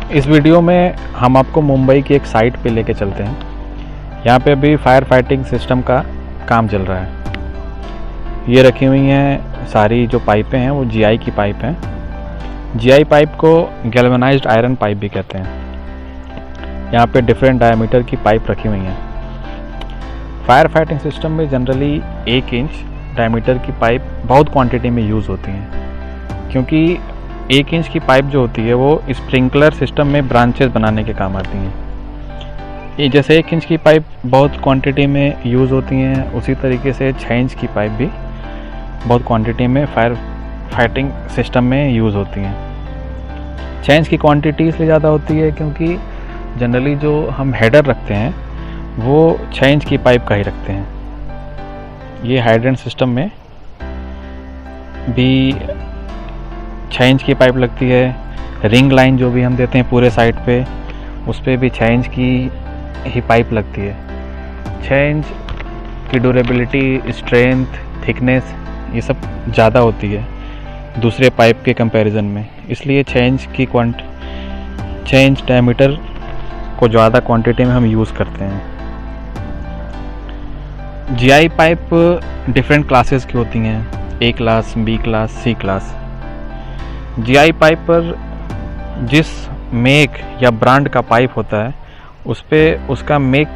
इस वीडियो में हम आपको मुंबई की एक साइट पे लेके चलते हैं। यहाँ पे अभी फायर फाइटिंग सिस्टम का काम चल रहा है। ये रखी हुई हैं सारी जो पाइपें हैं वो जीआई की पाइप हैं। जीआई पाइप को गैल्वेनाइज्ड आयरन पाइप भी कहते हैं। यहाँ पे डिफरेंट डायमीटर की पाइप रखी हुई हैं। फायर फाइटिंग सिस्टम में जनरली 1 इंच डायमीटर की पाइप बहुत क्वांटिटी में यूज़ होती हैं, क्योंकि 1 इंच की पाइप जो होती है वो स्प्रिंकलर सिस्टम में ब्रांचेस बनाने के काम आती हैं। ये जैसे 1 इंच की पाइप बहुत क्वांटिटी में यूज़ होती हैं, उसी तरीके से 6 इंच की पाइप भी बहुत क्वांटिटी में फायर फाइटिंग सिस्टम में यूज़ होती हैं। 6 इंच की क्वांटिटी इसलिए ज़्यादा होती है क्योंकि जनरली जो हम हेडर रखते हैं वो 6 इंच की पाइप का ही रखते हैं। ये हाइड्रेंट सिस्टम में भी 6 इंच की पाइप लगती है। रिंग लाइन जो भी हम देते हैं पूरे साइड पे, उस पर भी 6 इंच की ही पाइप लगती है। 6 इंच की ड्यूरेबिलिटी, स्ट्रेंथ, थिकनेस ये सब ज़्यादा होती है दूसरे पाइप के कंपैरिजन में, इसलिए 6 इंच डायमीटर को ज़्यादा क्वांटिटी में हम यूज़ करते हैं। जीआई पाइप डिफरेंट क्लासेस की होती हैं, A class, B class, C class. GI pipe पर जिस मेक या ब्रांड का पाइप होता है उस पर उसका मेक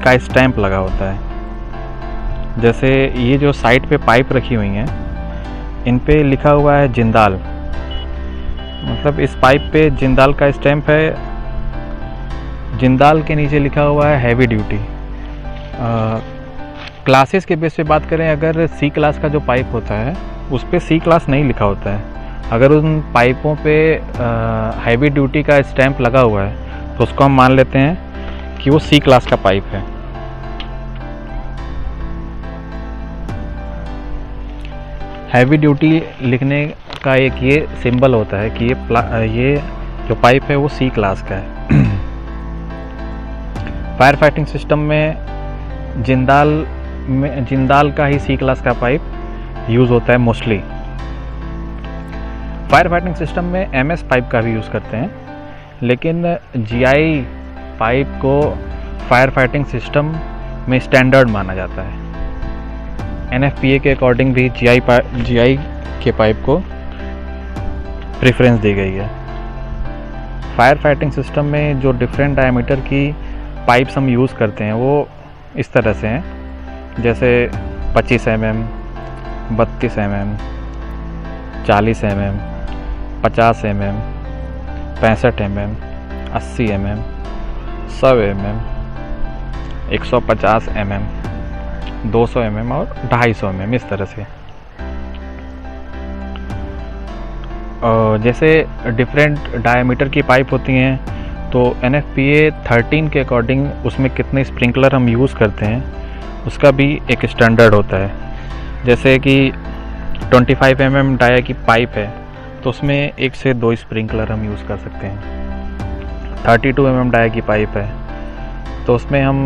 का स्टैंप लगा होता है। जैसे ये जो साइड पे पाइप रखी हुई हैं इन पे लिखा हुआ है जिंदाल, मतलब इस पाइप पे जिंदाल का स्टैंप है। जिंदाल के नीचे लिखा हुआ है हैवी ड्यूटी। क्लासेस के बेस पे बात करें, अगर C क्लास का जो पाइप होता है उस पर C क्लास नहीं लिखा होता है। अगर उन पाइपों पे हैवी ड्यूटी का स्टैंप लगा हुआ है तो उसको हम मान लेते हैं कि वो C क्लास का पाइप है। हैवी ड्यूटी लिखने का एक ये सिंबल होता है कि ये जो पाइप है वो C क्लास का है। फायर फाइटिंग सिस्टम में जिंदाल का ही C क्लास का पाइप यूज़ होता है मोस्टली। फायर फाइटिंग सिस्टम में MS पाइप का भी यूज़ करते हैं, लेकिन जीआई पाइप को फायर फाइटिंग सिस्टम में स्टैंडर्ड माना जाता है। NFPA के अकॉर्डिंग भी जीआई के पाइप को प्रेफरेंस दी गई है। फायर फाइटिंग सिस्टम में जो डिफरेंट डायमीटर की पाइप्स हम यूज़ करते हैं वो इस तरह से हैं, जैसे 25 mm, 32 mm, 40 mm, 50 mm, 65 mm, 80 mm, 100 mm, 150 mm, 200 mm और 250 mm, इस तरह से। जैसे डिफरेंट डायमीटर की पाइप होती हैं तो NFPA 13 के अकॉर्डिंग उसमें कितने स्प्रिंकलर हम यूज़ करते हैं उसका भी एक स्टैंडर्ड होता है। जैसे कि 25 mm डाया की पाइप है तो उसमें 1 से 2 स्प्रिंकलर हम यूज़ कर सकते हैं। 32 mm डाया की पाइप है तो उसमें हम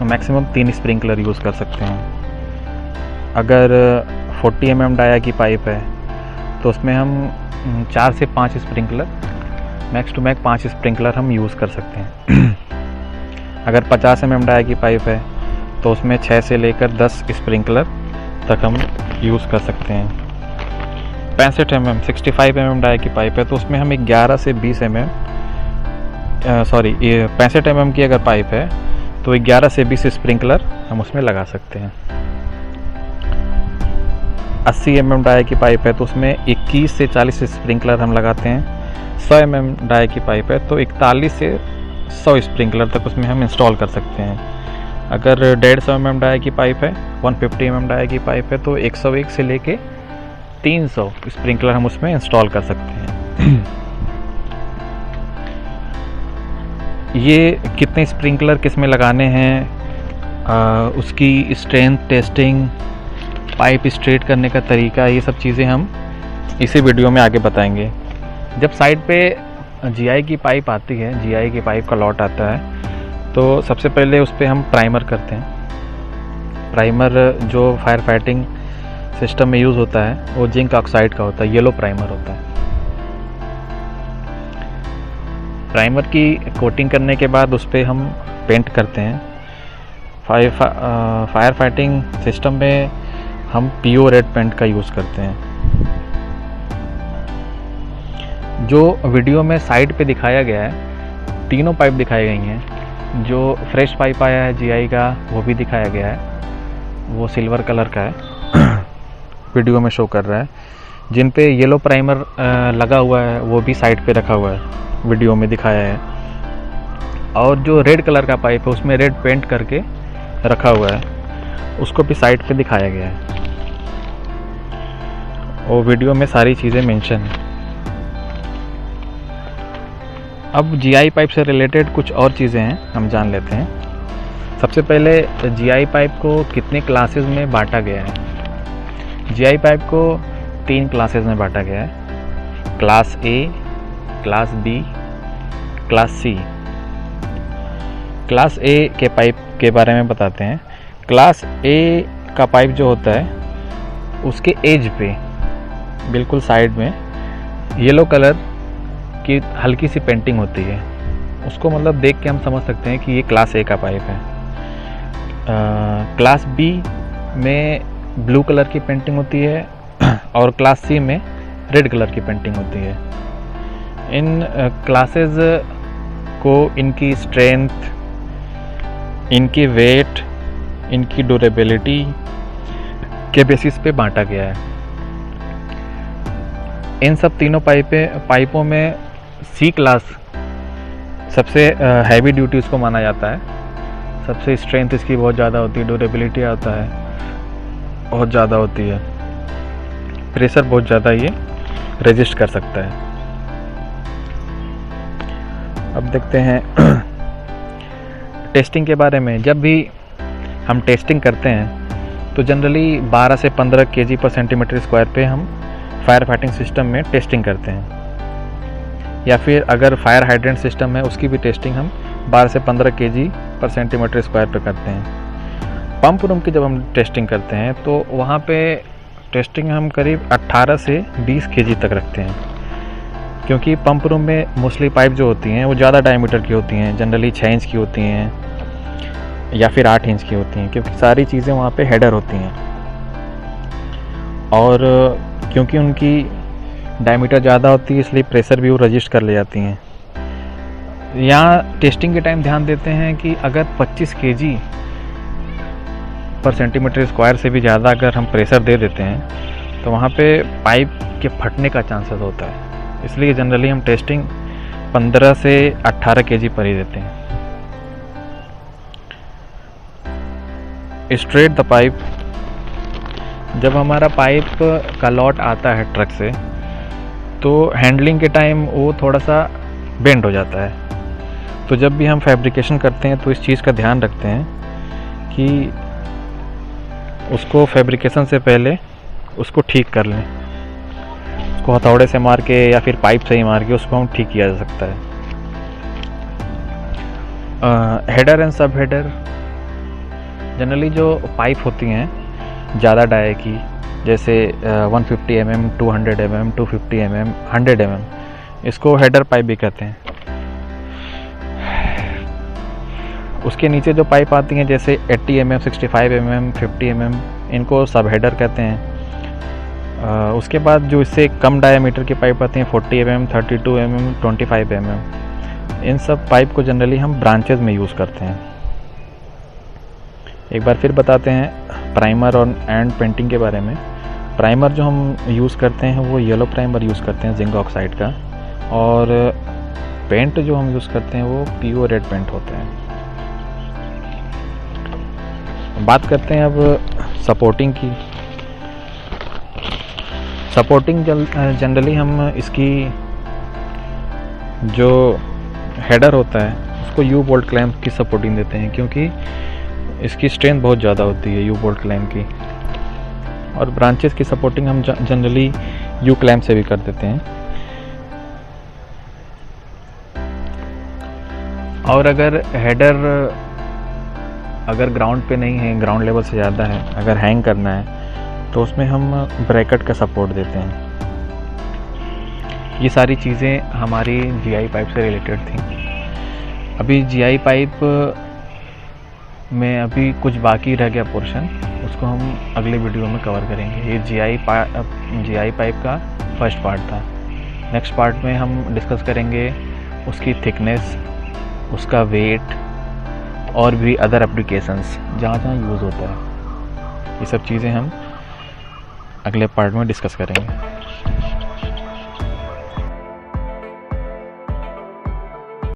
मैक्सिमम 3 स्प्रिंकलर यूज़ कर सकते हैं। अगर 40 mm डाया की पाइप है तो उसमें हम 4 से 5 sprinkler, max to max 5 sprinkler हम यूज़ कर सकते हैं। अगर 50 mm डाया की पाइप है तो उसमें 6 से लेकर 10 स्प्रिंकलर तक हम यूज़ कर सकते हैं। 65 mm डाया की पाइप है तो उसमें हम 11 से 20 mm 65 mm की अगर पाइप है तो 11 से 20 स्प्रिंकलर हम उसमें लगा सकते हैं। 80 mm डाया की पाइप है तो उसमें 21 से 40 स्प्रिंकलर हम लगाते हैं। 100 mm डाया की पाइप है तो 41 से 100 स्प्रिंकलर तक उसमें हम इंस्टॉल कर सकते हैं। अगर 150 mm डाया की पाइप है, 150 mm डाया की पाइप है तो 101 से लेके 300 स्प्रिंकलर हम उसमें इंस्टॉल कर सकते हैं। ये कितने स्प्रिंकलर किस में लगाने हैं, उसकी स्ट्रेंथ टेस्टिंग, पाइप स्ट्रेट करने का तरीका, ये सब चीज़ें हम इसी वीडियो में आगे बताएंगे। जब साइड पे जीआई की पाइप आती है, जीआई की पाइप का लॉट आता है तो सबसे पहले उस पर हम प्राइमर करते हैं। प्राइमर जो फायर फाइटिंग सिस्टम में यूज़ होता है वो जिंक ऑक्साइड का होता है, येलो प्राइमर होता है। प्राइमर की कोटिंग करने के बाद उस पर हम पेंट करते हैं। फायर फाइटिंग सिस्टम में हम पीओ रेड पेंट का यूज़ करते हैं। जो वीडियो में साइड पे दिखाया गया है, तीनों पाइप दिखाई गई हैं। जो फ्रेश पाइप आया है जीआई का वो भी दिखाया गया है, वो सिल्वर कलर का है वीडियो में शो कर रहा है। जिन पे येलो प्राइमर लगा हुआ है वो भी साइड पे रखा हुआ है, वीडियो में दिखाया है। और जो रेड कलर का पाइप है उसमें रेड पेंट करके रखा हुआ है, उसको भी साइड पे दिखाया गया है। वो वीडियो में सारी चीज़ें मेंशन है। अब जीआई पाइप से रिलेटेड कुछ और चीज़ें हैं, हम जान लेते हैं। सबसे पहले जीआई पाइप को कितने क्लासेस में बांटा गया है। जीआई पाइप को 3 क्लासेस में बांटा गया है, class A, class B, class C. Class A के पाइप के बारे में बताते हैं। क्लास ए का पाइप जो होता है उसके एज पे बिल्कुल साइड में येलो कलर की हल्की सी पेंटिंग होती है। उसको मतलब देख के हम समझ सकते हैं कि ये क्लास ए का पाइप है। क्लास बी में ब्लू कलर की पेंटिंग होती है और क्लास सी में रेड कलर की पेंटिंग होती है। इन क्लासेस को इनकी स्ट्रेंथ, इनकी वेट, इनकी ड्यूरेबिलिटी के बेसिस पे बांटा गया है। इन सब तीनों पाइपों में सी क्लास सबसे हैवी ड्यूटी उसको माना जाता है। सबसे स्ट्रेंथ इसकी बहुत ज़्यादा होती है, ड्यूरेबिलिटी आता है बहुत ज़्यादा होती है, प्रेशर बहुत ज़्यादा ये रेजिस्ट कर सकता है। अब देखते हैं टेस्टिंग के बारे में। जब भी हम टेस्टिंग करते हैं तो जनरली 12 से 15 kg पर सेंटीमीटर स्क्वायर पे हम फायर फाइटिंग सिस्टम में टेस्टिंग करते हैं, या फिर अगर फायर हाइड्रेंट सिस्टम है उसकी भी टेस्टिंग हम 12 से 15 kg पर सेंटीमीटर स्क्वायर पे करते हैं। पंप रूम की जब हम टेस्टिंग करते हैं तो वहाँ पे टेस्टिंग हम करीब 18 से 20 kg तक रखते हैं, क्योंकि पंप रूम में मोस्टली पाइप जो होती हैं वो ज़्यादा डायमीटर की होती हैं, जनरली 6 इंच की होती हैं या फिर 8 इंच की होती हैं, क्योंकि सारी चीज़ें वहाँ पे हेडर होती हैं। और क्योंकि उनकी डायमीटर ज़्यादा होती है इसलिए प्रेशर भी वो रजिस्ट कर ले जाती हैं। यहाँ टेस्टिंग के टाइम ध्यान देते हैं कि अगर 25 kg पर सेंटीमीटर स्क्वायर से भी ज़्यादा अगर हम प्रेशर दे देते हैं तो वहाँ पे पाइप के फटने का चांसेस होता है। इसलिए जनरली हम टेस्टिंग 15 से 18 kg पर ही देते हैं। Straight the pipe. जब हमारा पाइप का लॉट आता है ट्रक से तो हैंडलिंग के टाइम वो थोड़ा सा बेंड हो जाता है। तो जब भी हम फैब्रिकेशन करते हैं तो इस चीज़ का ध्यान रखते हैं कि उसको फैब्रिकेशन से पहले उसको ठीक कर लें। उसको हथौड़े से मार के या फिर पाइप से ही मार के उसको हम ठीक किया जा सकता है। हेडर एंड सब हेडर। जनरली जो पाइप होती हैं ज़्यादा डाई की, जैसे 150 mm, 200 mm, 250 mm, 100 mm, इसको हेडर पाइप भी कहते हैं। उसके नीचे जो पाइप आती हैं जैसे 80 mm, 65 mm, 50 mm, इनको सब हेडर कहते हैं। उसके बाद जो इससे कम डायमीटर की पाइप आती हैं 40 mm, 32 mm, 25 mm, इन सब पाइप को जनरली हम ब्रांचेज में यूज़ करते हैं। एक बार फिर बताते हैं प्राइमर और एंड पेंटिंग के बारे में। प्राइमर जो हम यूज़ करते हैं वो येलो प्राइमर यूज़ करते हैं जिंक ऑक्साइड का, और पेंट जो हम यूज़ करते हैं वो पीओ रेड पेंट होते हैं। बात करते हैं अब सपोर्टिंग की। सपोर्टिंग जनरली हम इसकी जो हेडर होता है उसको यू बोल्ट क्लैंप की सपोर्टिंग देते हैं, क्योंकि इसकी स्ट्रेंथ बहुत ज़्यादा होती है यू बोल्ट क्लैंप की। और ब्रांचेस की सपोर्टिंग हम जनरली यू क्लैंप से भी कर देते हैं। और अगर हेडर ग्राउंड पे नहीं है, ग्राउंड लेवल से ज़्यादा है, अगर हैंग करना है तो उसमें हम ब्रैकेट का सपोर्ट देते हैं। ये सारी चीज़ें हमारी जीआई पाइप से रिलेटेड थी। अभी जीआई पाइप में अभी कुछ बाकी रह गया पोर्शन, उसको हम अगले वीडियो में कवर करेंगे। ये जीआई पाइप का फर्स्ट पार्ट था। नेक्स्ट पार्ट में हम डिस्कस करेंगे उसकी थिकनेस, उसका वेट और भी अदर एप्लीकेशंस जहाँ जहाँ यूज़ होता है। ये सब चीज़ें हम अगले पार्ट में डिस्कस करेंगे।